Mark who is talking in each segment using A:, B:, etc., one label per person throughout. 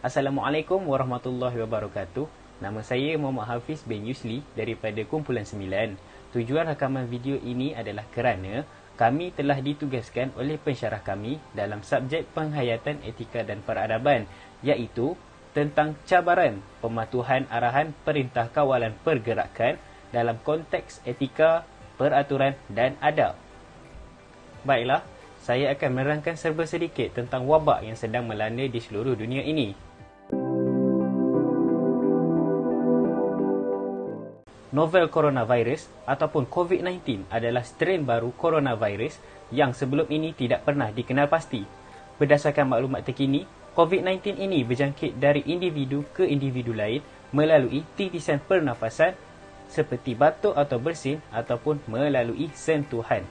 A: Assalamualaikum warahmatullahi wabarakatuh. Nama saya Muhammad Hafiz bin Yusli daripada Kumpulan 9. Tujuan rakaman video ini adalah kerana kami telah ditugaskan oleh pensyarah kami dalam subjek penghayatan etika dan peradaban, iaitu tentang cabaran pematuhan arahan Perintah Kawalan Pergerakan dalam konteks etika, peraturan dan adab. Baiklah, saya akan menerangkan serba sedikit tentang wabak yang sedang melanda di seluruh dunia ini. Novel coronavirus ataupun COVID-19 adalah strain baru coronavirus yang sebelum ini tidak pernah dikenal pasti. Berdasarkan maklumat terkini, COVID-19 ini berjangkit dari individu ke individu lain melalui titisan pernafasan seperti batuk atau bersin ataupun melalui sentuhan.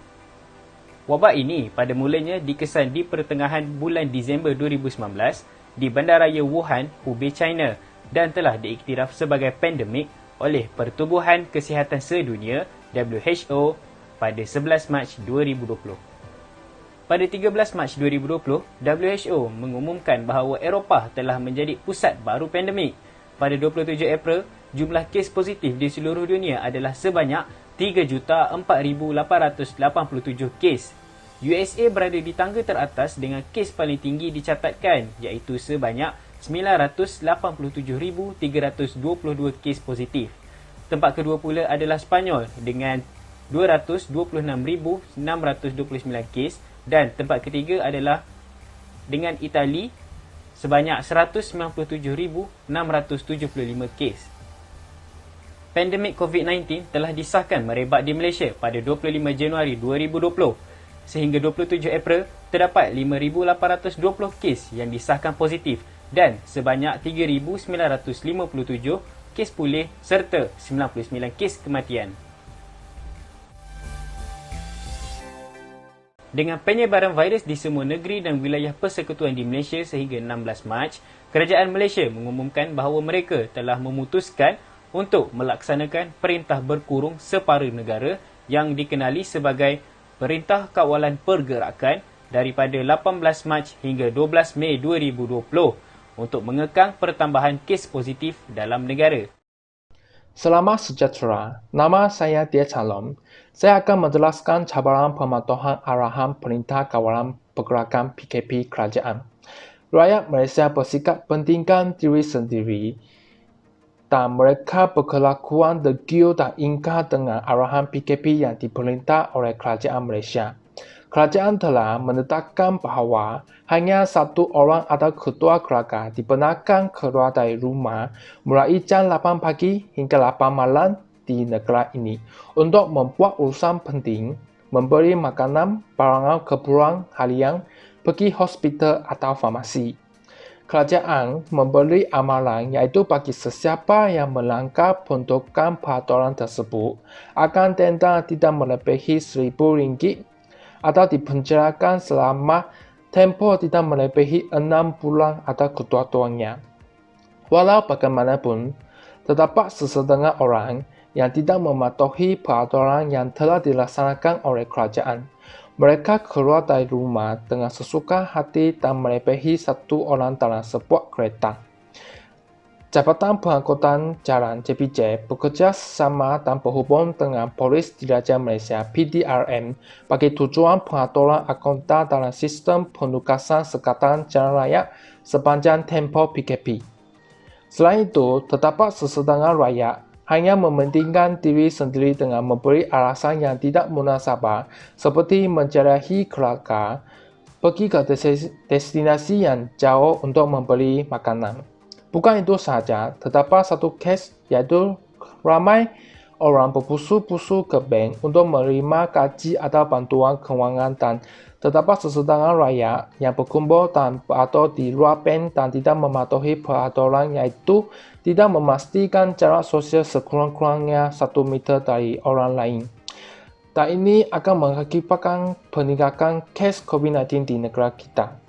A: Wabak ini pada mulanya dikesan di pertengahan bulan Disember 2019 di bandaraya Wuhan, Hubei, China dan telah diiktiraf sebagai pandemik oleh Pertubuhan Kesihatan Sedunia WHO pada 11 Mac 2020. Pada 13 Mac 2020, WHO mengumumkan bahawa Eropah telah menjadi pusat baru pandemik. Pada 27 April, jumlah kes positif di seluruh dunia adalah sebanyak 3,04,887 kes. USA berada di tangga teratas dengan kes paling tinggi dicatatkan, iaitu sebanyak 987,322 kes positif. Tempat kedua pula adalah Sepanyol dengan 226,629 kes dan tempat ketiga adalah dengan Itali sebanyak 197,675 kes. Pandemik COVID-19 telah disahkan merebak di Malaysia pada 25 Januari 2020. Sehingga 27 April, terdapat 5,820 kes yang disahkan positif dan sebanyak 3,957 kes pulih serta 99 kes kematian. Dengan penyebaran virus di semua negeri dan wilayah persekutuan di Malaysia sehingga 16 Mac, Kerajaan Malaysia mengumumkan bahawa mereka telah memutuskan untuk melaksanakan Perintah Berkurung Separa Negara yang dikenali sebagai Perintah Kawalan Pergerakan daripada 18 Mac hingga 12 Mei 2020 untuk mengekang pertambahan kes positif dalam negara.
B: Selamat sejahtera, nama saya Dia Calom. Saya akan menjelaskan cabaran pematuhan arahan Perintah Kawalan Pergerakan PKP Kerajaan. Rakyat Malaysia bersikap pentingkan diri sendiri dan mereka berkelakuan degil dan ingkar dengan arahan PKP yang diperintah oleh Kerajaan Malaysia. Kerajaan telah menetapkan bahawa hanya satu orang atau ketua keluarga dibenarkan keluar dari rumah mulai jam 8 pagi hingga 8 malam di negara ini untuk membuat urusan penting, memberi makanan, barangan keperluan harian, pergi hospital atau farmasi. Kerajaan memberi amaran iaitu bagi sesiapa yang melanggar peruntukan peraturan tersebut akan denda tidak melebihi RM1,000 atau dipenjarakan selama tempoh tidak melebihi 6 bulan atau kedua-duanya. Walau bagaimanapun, terdapat sesetengah orang yang tidak mematuhi peraturan yang telah dilaksanakan oleh kerajaan. Mereka keluar dari rumah dengan sesuka hati dan melebihi satu orang dalam sebuah kereta. Jabatan Pengangkutan Jalan JPJ bekerja sama dan berhubung dengan Polis Diraja Malaysia PDRM bagi tujuan pengaturan akuntan dalam sistem penugasan sekatan jalan raya sepanjang tempoh PKP. Selain itu, terdapat sesetengah rakyat hanya mementingkan diri sendiri dengan memberi alasan yang tidak munasabah seperti menjarahi keluarga, pergi ke destinasi yang jauh untuk membeli makanan. Bukan itu sahaja, terdapat satu kes iaitu ramai orang berpusu-pusu ke bank untuk menerima gaji atau bantuan kewangan dan terdapat sesetengah rakyat yang berkumpul dan berada di luar bank dan tidak mematuhi peraturan iaitu tidak memastikan jarak sosial sekurang-kurangnya 1 meter dari orang lain. Dan ini akan mengakibatkan peningkatan kes COVID-19 di negara kita.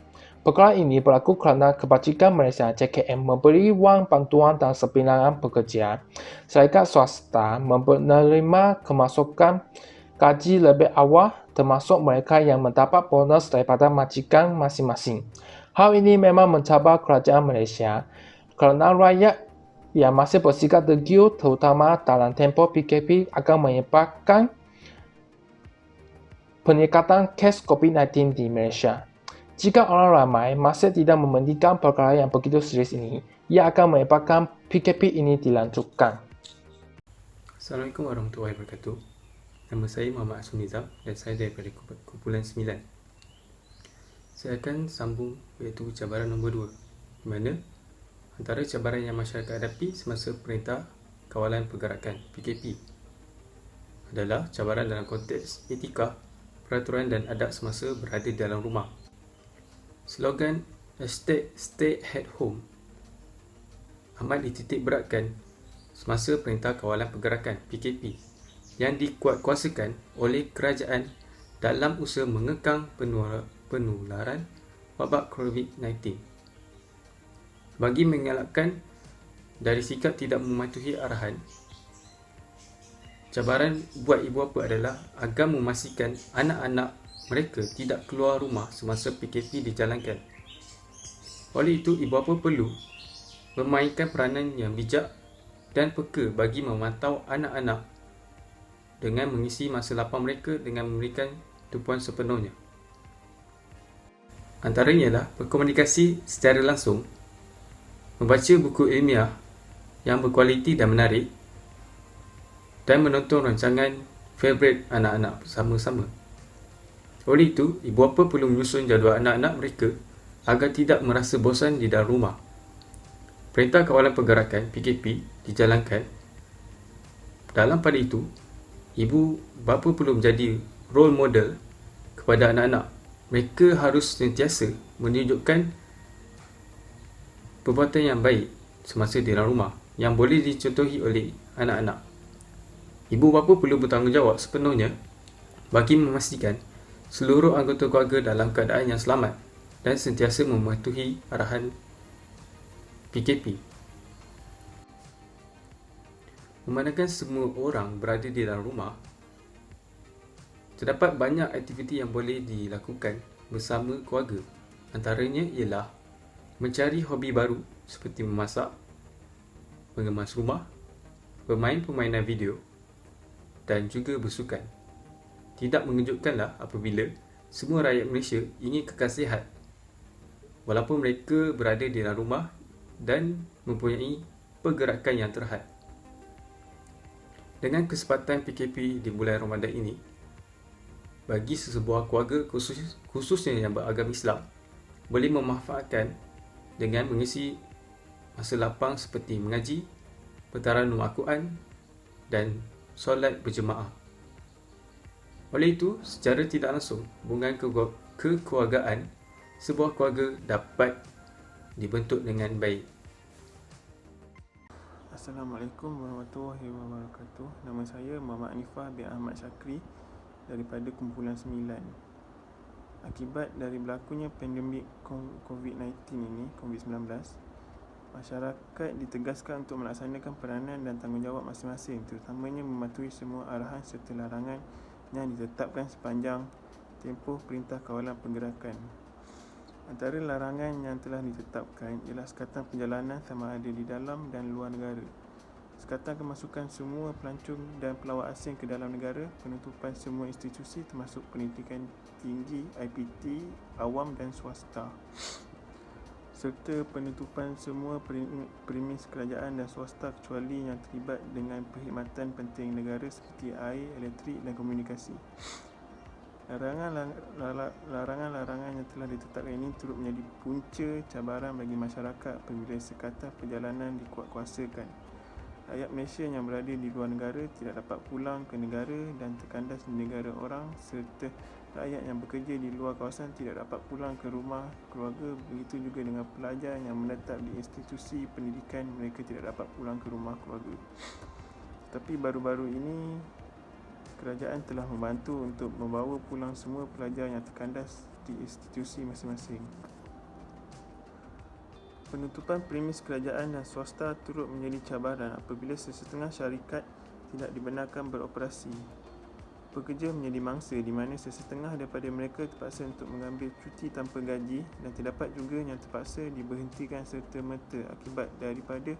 B: Perkara ini berlaku kerana Kebajikan Malaysia JKM memberi wang bantuan dan sebilangan pekerja syarikat swasta menerima kemasukan gaji lebih awal termasuk mereka yang mendapat bonus daripada majikan masing-masing. Hal ini memang mencabar kerajaan Malaysia kerana rakyat yang masih bersikap degil terutama dalam tempoh PKP akan menyebabkan peningkatan kes COVID-19 di Malaysia. Jika orang ramai masih tidak mementingkan perkara yang begitu serius ini, ia akan menyebabkan PKP ini dilanjutkan.
C: Assalamualaikum warahmatullahi wabarakatuh. Nama saya Muhammad Asrul Nizam dan saya daripada kumpulan 9. Saya akan sambung iaitu cabaran nombor 2, di mana antara cabaran yang masyarakat hadapi semasa Perintah Kawalan Pergerakan (PKP) adalah cabaran dalam konteks etika, peraturan dan adab semasa berada dalam rumah. Slogan #Stay at Home amat dititik beratkan semasa Perintah Kawalan Pergerakan (PKP) yang dikuatkuasakan oleh kerajaan dalam usaha mengekang penularan wabak COVID-19. Bagi mengelakkan dari sikap tidak mematuhi arahan, cabaran buat ibu bapa adalah agar memastikan anak-anak mereka tidak keluar rumah semasa PKP dijalankan. Oleh itu, ibu bapa perlu memainkan peranan yang bijak dan peka bagi memantau anak-anak dengan mengisi masa lapang mereka dengan memberikan tumpuan sepenuhnya. Antaranya ialah berkomunikasi secara langsung, membaca buku ilmiah yang berkualiti dan menarik, dan menonton rancangan favourite anak-anak bersama-sama. Oleh itu, ibu bapa perlu menyusun jadual anak-anak mereka agar tidak merasa bosan di dalam rumah. Perintah Kawalan Pergerakan (PKP) dijalankan. Dalam pada itu, ibu bapa perlu menjadi role model kepada anak-anak. Mereka harus sentiasa menunjukkan perbuatan yang baik semasa di dalam rumah yang boleh dicontohi oleh anak-anak. Ibu bapa perlu bertanggungjawab sepenuhnya bagi memastikan seluruh anggota keluarga dalam keadaan yang selamat dan sentiasa mematuhi arahan PKP. Memandangkan semua orang berada di dalam rumah, terdapat banyak aktiviti yang boleh dilakukan bersama keluarga. Antaranya ialah mencari hobi baru seperti memasak, mengemas rumah, bermain permainan video dan juga bersukan. Tidak mengejutkanlah apabila semua rakyat Malaysia ingin kekal sihat walaupun mereka berada di dalam rumah dan mempunyai pergerakan yang terhad. Dengan kesempatan PKP di bulan Ramadan ini, bagi sesebuah keluarga khususnya yang beragama Islam boleh memanfaatkan dengan mengisi masa lapang seperti mengaji, pentaranum Al-Quran dan solat berjemaah. Oleh itu, secara tidak langsung, hubungan kekeluargaan sebuah keluarga dapat dibentuk dengan baik.
D: Assalamualaikum warahmatullahi wabarakatuh. Nama saya Muhammad Anifah bin Ahmad Syakri daripada kumpulan 9. Akibat dari berlakunya pandemik COVID-19 ini, COVID-19, masyarakat ditegaskan untuk melaksanakan peranan dan tanggungjawab masing-masing, terutamanya mematuhi semua arahan serta larangan yang ditetapkan sepanjang tempoh Perintah Kawalan Pergerakan. Antara larangan yang telah ditetapkan ialah sekatan perjalanan sama ada di dalam dan luar negara, sekatan kemasukan semua pelancong dan pelawat asing ke dalam negara, penutupan semua institusi termasuk pendidikan tinggi, IPT, awam dan swasta, serta penutupan semua premis kerajaan dan swasta kecuali yang terlibat dengan perkhidmatan penting negara seperti air, elektrik dan komunikasi. Larangan-larangan yang telah ditetapkan ini turut menjadi punca cabaran bagi masyarakat apabila sekatan perjalanan dikuatkuasakan. Rakyat Malaysia yang berada di luar negara tidak dapat pulang ke negara dan terkandas di negara orang, serta rakyat yang bekerja di luar kawasan tidak dapat pulang ke rumah keluarga. Begitu juga dengan pelajar yang menetap di institusi pendidikan, mereka tidak dapat pulang ke rumah keluarga. Tapi baru-baru ini kerajaan telah membantu untuk membawa pulang semua pelajar yang terkandas di institusi masing-masing. Penutupan premis kerajaan dan swasta turut menjadi cabaran apabila sesetengah syarikat tidak dibenarkan beroperasi. pekerja menjadi mangsa di mana sesetengah daripada mereka terpaksa untuk mengambil cuti tanpa gaji dan terdapat juga yang terpaksa diberhentikan serta-merta akibat daripada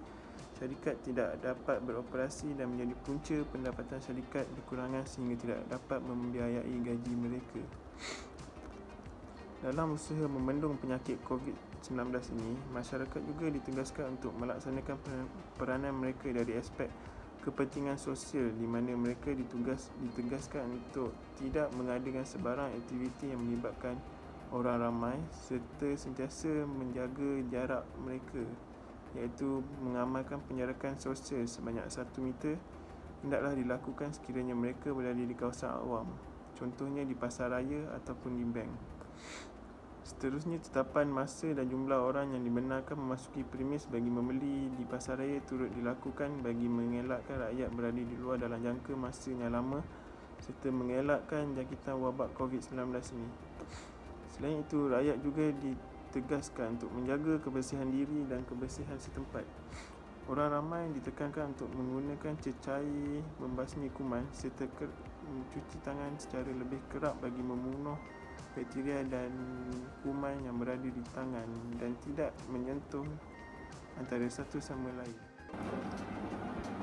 D: syarikat tidak dapat beroperasi dan menjadi punca pendapatan syarikat berkurangan sehingga tidak dapat membiayai gaji mereka. Dalam usaha membendung penyakit COVID-19 ini, masyarakat juga ditugaskan untuk melaksanakan peranan mereka dari aspek kepentingan sosial di mana mereka ditugaskan untuk tidak mengadakan sebarang aktiviti yang melibatkan orang ramai serta sentiasa menjaga jarak mereka, iaitu mengamalkan penjarakan sosial sebanyak 1 meter hendaklah dilakukan sekiranya mereka berada di kawasan awam, contohnya di pasar raya ataupun di bank. Seterusnya, tetapan masa dan jumlah orang yang dibenarkan memasuki premis bagi membeli di pasar raya turut dilakukan bagi mengelakkan rakyat berada di luar dalam jangka masa yang lama serta mengelakkan jangkitan wabak COVID-19 ini. Selain itu, rakyat juga ditegaskan untuk menjaga kebersihan diri dan kebersihan setempat. Orang ramai ditekankan untuk menggunakan cecair membasmi kuman serta mencuci tangan secara lebih kerap bagi membunuh bakteria dan kuman yang berada di tangan dan tidak menyentuh antara satu sama lain.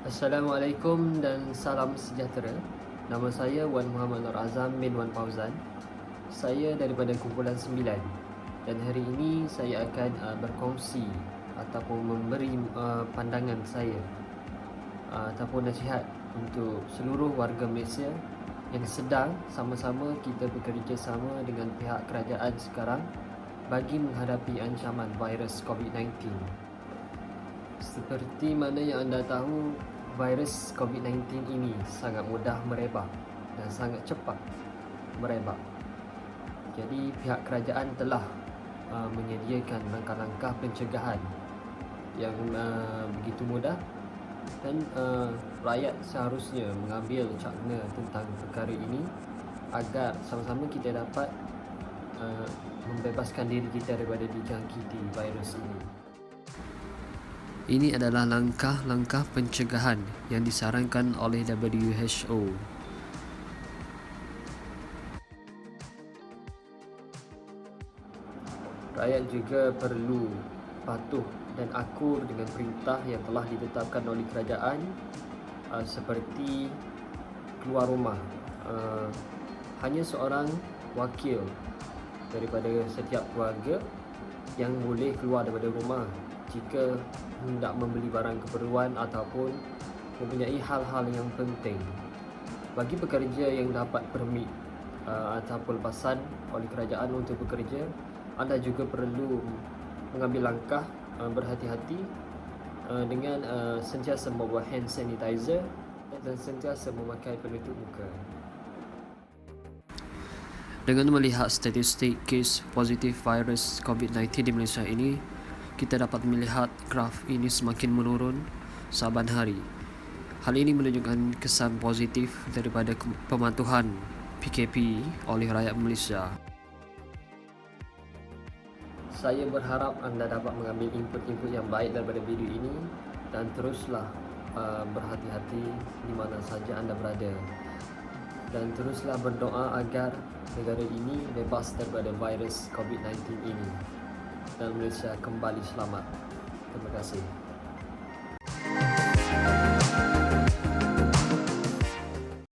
E: Assalamualaikum dan salam sejahtera. Nama saya Wan Muhammad Nur Azam bin Wan Fauzan. Saya daripada kumpulan 9 dan hari ini saya akan berkongsi ataupun memberi pandangan saya ataupun nasihat untuk seluruh warga Malaysia yang sedang sama-sama kita bekerja sama dengan pihak kerajaan sekarang bagi menghadapi ancaman virus COVID-19. Seperti mana yang anda tahu, virus COVID-19 ini sangat mudah merebak dan sangat cepat merebak. Jadi pihak kerajaan telah menyediakan langkah-langkah pencegahan yang begitu mudah dan rakyat seharusnya mengambil cakna tentang perkara ini agar sama-sama kita dapat membebaskan diri kita daripada dijangkiti virus ini. Ini adalah langkah-langkah pencegahan yang disarankan oleh WHO. Rakyat juga perlu patuh dan akur dengan perintah yang telah ditetapkan oleh kerajaan seperti keluar rumah. Hanya seorang wakil daripada setiap keluarga yang boleh keluar daripada rumah jika hendak membeli barang keperluan ataupun mempunyai hal-hal yang penting. Bagi pekerja yang dapat permit ataupun lepasan oleh kerajaan untuk bekerja, anda juga perlu mengambil langkah berhati-hati dengan sentiasa membawa hand sanitizer dan sentiasa memakai penutup muka. Dengan melihat statistik kes positif virus COVID-19 di Malaysia ini, kita dapat melihat graf ini semakin menurun saban hari. Hal ini menunjukkan kesan positif daripada pematuhan PKP oleh rakyat Malaysia. Saya berharap anda dapat mengambil input-input yang baik daripada video ini dan teruslah berhati-hati di mana saja anda berada dan teruslah berdoa agar negara ini bebas daripada virus COVID-19 ini dan Malaysia kembali selamat. Terima kasih.